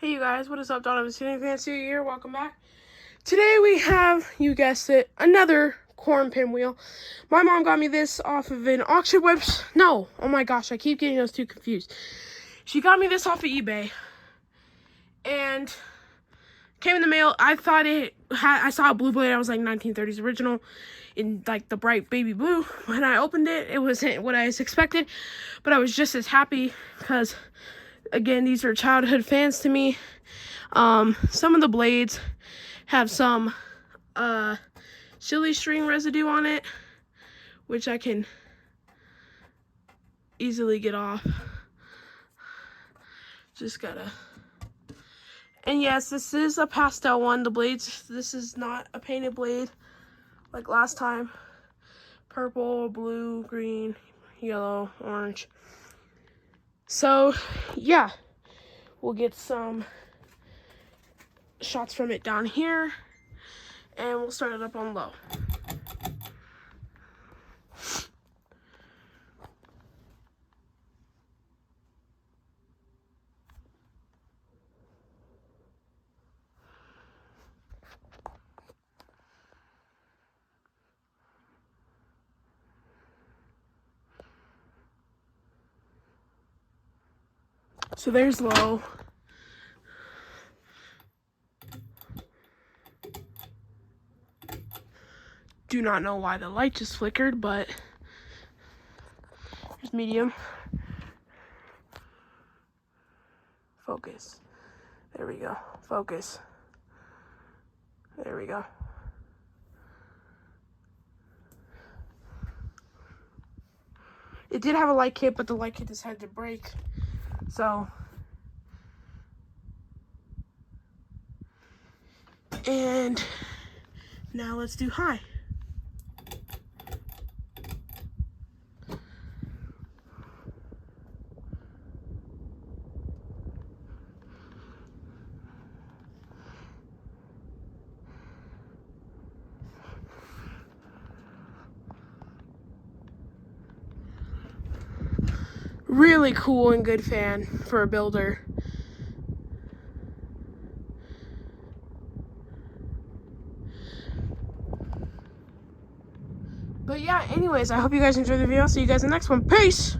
Hey you guys, what is up? Donovan Sitting Fancy here. Welcome back. Today we have, you guessed it, another Quorum pinwheel. My mom got me this off of an auction website. No, oh my gosh, I keep getting those two confused. She got me this off of eBay, and came in the mail. I thought I saw a blue blade. I was like 1930s original, in like the bright baby blue. When I opened it, it wasn't what I expected, but I was just as happy because, again, these are childhood fans to me. Some of the blades have some silly string residue on it, which I can easily get off. Just gotta. And yes, this is a pastel one. The blades, this is not a painted blade like last time. Purple, blue, green, yellow, orange. So, yeah, we'll get some shots from it down here, and we'll start it up on low. So there's low. Do not know why the light just flickered, but here's medium. Focus. There we go. Focus. There we go. It did have a light kit, but the light kit decided to break. So, and now let's do high. Really cool and good fan for a builder. But yeah, anyways, I hope you guys enjoyed the video. See you guys in the next one. Peace!